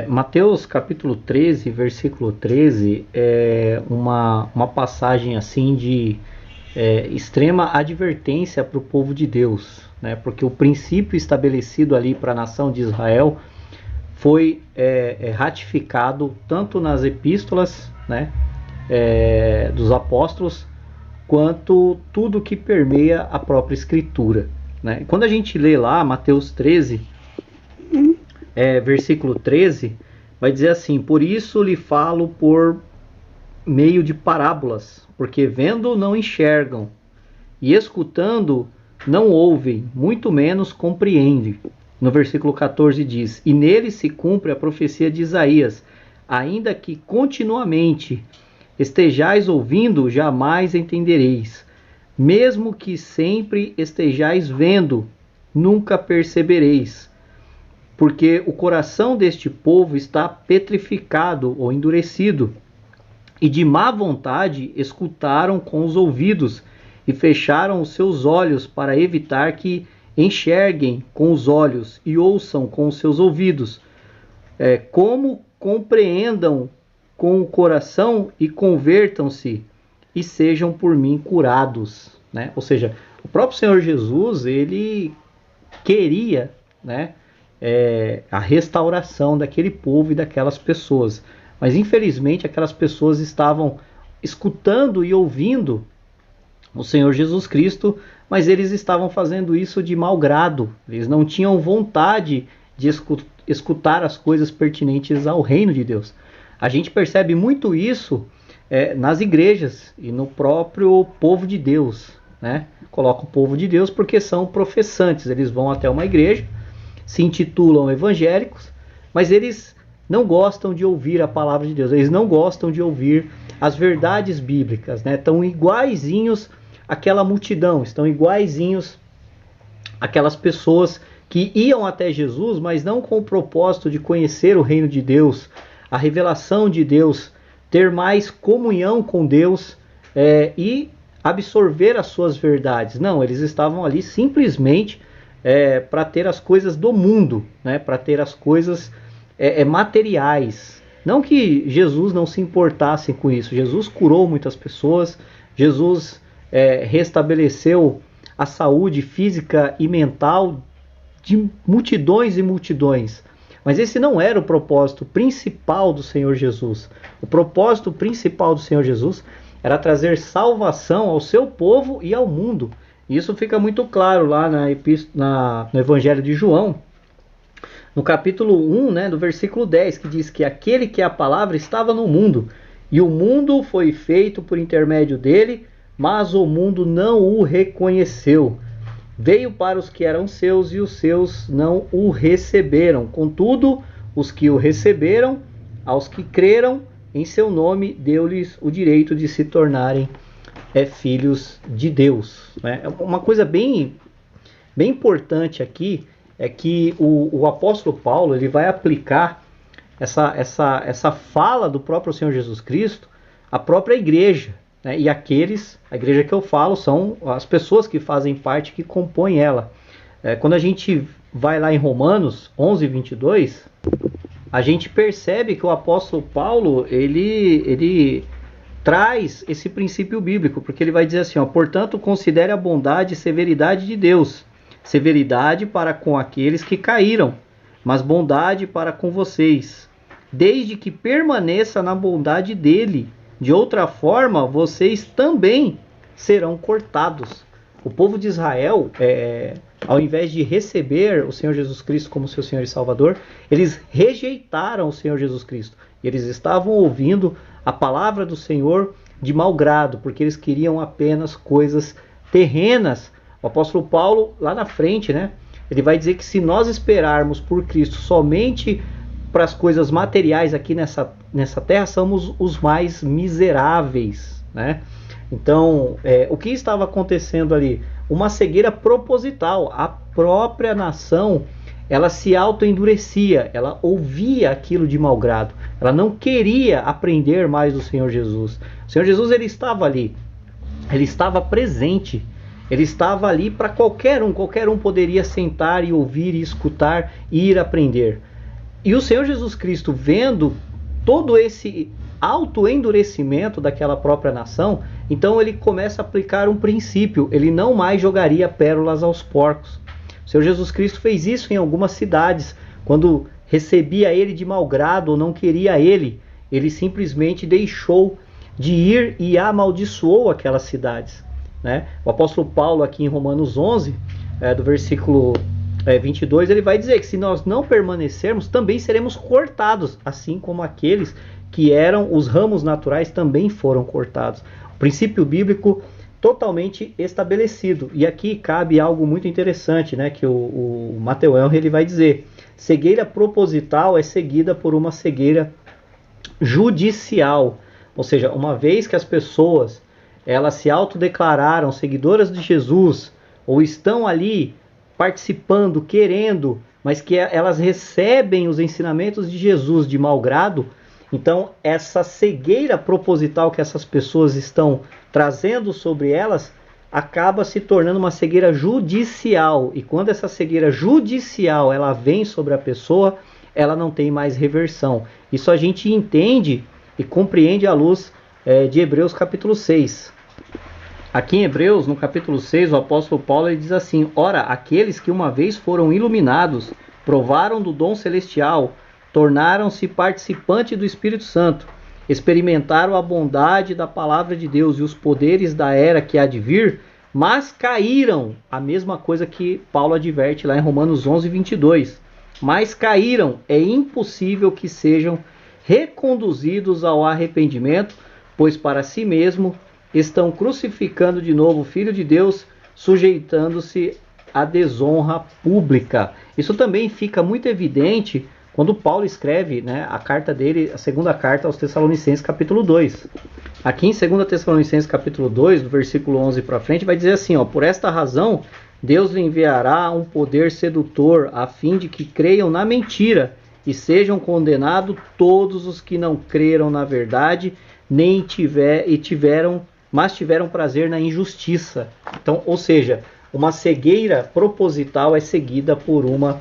Mateus capítulo 13, versículo 13, é uma passagem assim de extrema advertência para o povo de Deus, né? Porque o princípio estabelecido ali para a nação de Israel foi ratificado tanto nas epístolas, né, dos apóstolos, quanto tudo que permeia a própria escritura, né? Quando a gente lê lá Mateus 13, versículo 13, vai dizer assim: por isso lhe falo por meio de parábolas, porque vendo não enxergam, e escutando não ouvem, muito menos compreendem. No versículo 14 diz: e nele se cumpre a profecia de Isaías: ainda que continuamente estejais ouvindo, jamais entendereis, mesmo que sempre estejais vendo, nunca percebereis, porque o coração deste povo está petrificado ou endurecido, e de má vontade escutaram com os ouvidos e fecharam os seus olhos para evitar que enxerguem com os olhos e ouçam com os seus ouvidos, como compreendam com o coração e convertam-se e sejam por mim curados, né? Ou seja, o próprio Senhor Jesus, ele queria, né, a restauração daquele povo e daquelas pessoas, mas infelizmente aquelas pessoas estavam escutando e ouvindo o Senhor Jesus Cristo, mas eles estavam fazendo isso de mau grado, eles não tinham vontade de escutar as coisas pertinentes ao reino de Deus. A gente percebe muito isso nas igrejas e no próprio povo de Deus, né? Coloca o povo de Deus porque são professantes, eles vão até uma igreja, se intitulam evangélicos, mas eles não gostam de ouvir a palavra de Deus, eles não gostam de ouvir as verdades bíblicas, né? Estão iguaizinhos àquela multidão, estão iguaizinhos àquelas pessoas que iam até Jesus, mas não com o propósito de conhecer o reino de Deus, a revelação de Deus, ter mais comunhão com Deus e absorver as suas verdades. Não, eles estavam ali simplesmente para ter as coisas do mundo, né? Para ter as coisas materiais. Não que Jesus não se importasse com isso. Jesus curou muitas pessoas, Jesus restabeleceu a saúde física e mental de multidões e multidões. Mas esse não era o propósito principal do Senhor Jesus. O propósito principal do Senhor Jesus era trazer salvação ao seu povo e ao mundo. E isso fica muito claro lá no Evangelho de João, no capítulo 1, né, do versículo 10, que diz que aquele que é a palavra estava no mundo, e o mundo foi feito por intermédio dele, mas o mundo não o reconheceu. Veio para os que eram seus, e os seus não o receberam. Contudo, os que o receberam, aos que creram em seu nome, deu-lhes o direito de se tornarem filhos de Deus, né? Uma coisa bem importante aqui é que o apóstolo Paulo ele vai aplicar essa fala do próprio Senhor Jesus Cristo à própria igreja, né? E a igreja que eu falo são as pessoas que fazem parte, que compõem ela. Quando a gente vai lá em Romanos 11, 22, a gente percebe que o apóstolo Paulo ele traz esse princípio bíblico, porque ele vai dizer assim, portanto, considere a bondade e severidade de Deus, severidade para com aqueles que caíram, mas bondade para com vocês, desde que permaneça na bondade dele, de outra forma, vocês também serão cortados. O povo de Israel, ao invés de receber o Senhor Jesus Cristo como seu Senhor e Salvador, eles rejeitaram o Senhor Jesus Cristo. Eles estavam ouvindo a palavra do Senhor de mau grado, porque eles queriam apenas coisas terrenas. O apóstolo Paulo, lá na frente, né, ele vai dizer que se nós esperarmos por Cristo somente para as coisas materiais aqui nessa terra, somos os mais miseráveis, né? Então, o que estava acontecendo ali? Uma cegueira proposital. A própria nação, ela se auto-endurecia, ela ouvia aquilo de mau grado, ela não queria aprender mais do Senhor Jesus. O Senhor Jesus, ele estava ali, ele estava presente, ele estava ali para qualquer um poderia sentar e ouvir e escutar e ir aprender. E o Senhor Jesus Cristo, vendo todo esse auto-endurecimento daquela própria nação, então ele começa a aplicar um princípio: ele não mais jogaria pérolas aos porcos. O Senhor Jesus Cristo fez isso em algumas cidades, quando recebia ele de mau grado ou não queria ele simplesmente deixou de ir e amaldiçoou aquelas cidades, né? O apóstolo Paulo, aqui em Romanos 11, do versículo 22, ele vai dizer que se nós não permanecermos, também seremos cortados, assim como aqueles que eram os ramos naturais também foram cortados. O princípio bíblico totalmente estabelecido. E aqui cabe algo muito interessante, né, que o Matthew Henry ele vai dizer: cegueira proposital é seguida por uma cegueira judicial. Ou seja, uma vez que as pessoas elas se autodeclararam seguidoras de Jesus, ou estão ali participando, querendo, mas que elas recebem os ensinamentos de Jesus de mau grado, então essa cegueira proposital que essas pessoas estão trazendo sobre elas acaba se tornando uma cegueira judicial. E quando essa cegueira judicial ela vem sobre a pessoa, ela não tem mais reversão. Isso a gente entende e compreende à luz de Hebreus capítulo 6. Aqui em Hebreus, no capítulo 6, o apóstolo Paulo ele diz assim: ora, aqueles que uma vez foram iluminados, provaram do dom celestial, tornaram-se participantes do Espírito Santo, experimentaram a bondade da palavra de Deus e os poderes da era que há de vir, mas caíram. A mesma coisa que Paulo adverte lá em Romanos 11, 22. Mas caíram, é impossível que sejam reconduzidos ao arrependimento, pois para si mesmo estão crucificando de novo o Filho de Deus, sujeitando-se à desonra pública. Isso também fica muito evidente quando Paulo escreve, né, a carta dele, a segunda carta aos Tessalonicenses, capítulo 2. Aqui em 2 Tessalonicenses, capítulo 2, do versículo 11 para frente, vai dizer assim: por esta razão, Deus lhe enviará um poder sedutor, a fim de que creiam na mentira, e sejam condenados todos os que não creram na verdade, mas tiveram prazer na injustiça. Então, ou seja, uma cegueira proposital é seguida por uma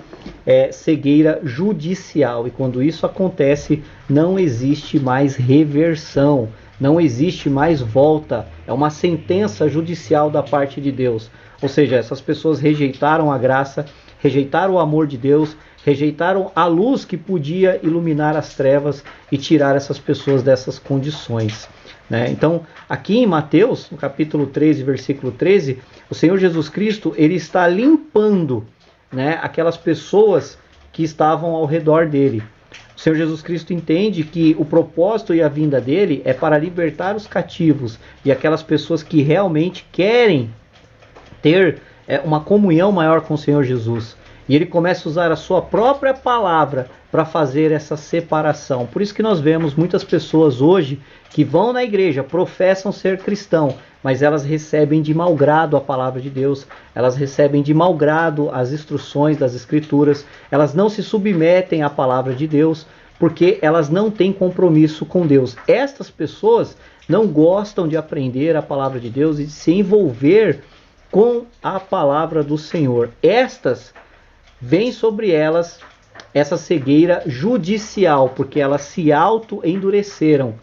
cegueira judicial. E quando isso acontece, não existe mais reversão, não existe mais volta. É uma sentença judicial da parte de Deus. Ou seja, essas pessoas rejeitaram a graça, rejeitaram o amor de Deus, rejeitaram a luz que podia iluminar as trevas e tirar essas pessoas dessas condições, né? Então, aqui em Mateus, no capítulo 13, versículo 13, o Senhor Jesus Cristo ele está limpando, né, aquelas pessoas que estavam ao redor dele. O Senhor Jesus Cristo entende que o propósito e a vinda dele é para libertar os cativos e aquelas pessoas que realmente querem ter uma comunhão maior com o Senhor Jesus. E ele começa a usar a sua própria palavra para fazer essa separação. Por isso que nós vemos muitas pessoas hoje que vão na igreja, professam ser cristão, mas elas recebem de mau grado a palavra de Deus, elas recebem de mau grado as instruções das Escrituras, elas não se submetem à palavra de Deus, porque elas não têm compromisso com Deus. Estas pessoas não gostam de aprender a palavra de Deus e de se envolver com a palavra do Senhor. Estas vem sobre elas essa cegueira judicial, porque elas se auto-endureceram.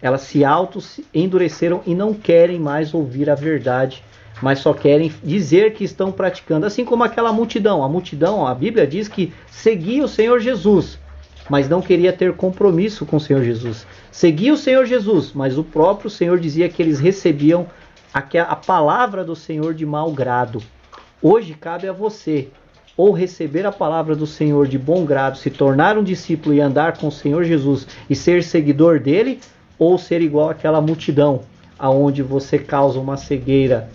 Elas se auto-endureceram e não querem mais ouvir a verdade, mas só querem dizer que estão praticando. Assim como aquela multidão. A multidão, a Bíblia diz que seguia o Senhor Jesus, mas não queria ter compromisso com o Senhor Jesus. Seguia o Senhor Jesus, mas o próprio Senhor dizia que eles recebiam a palavra do Senhor de mau grado. Hoje cabe a você ou receber a palavra do Senhor de bom grado, se tornar um discípulo e andar com o Senhor Jesus e ser seguidor dele, ou ser igual àquela multidão, aonde você causa uma cegueira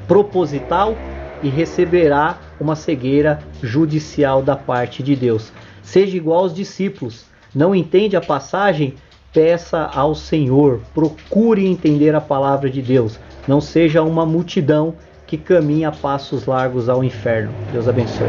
proposital e receberá uma cegueira judicial da parte de Deus. Seja igual aos discípulos. Não entende a passagem? Peça ao Senhor. Procure entender a palavra de Deus. Não seja uma multidão que caminha a passos largos ao inferno. Deus abençoe.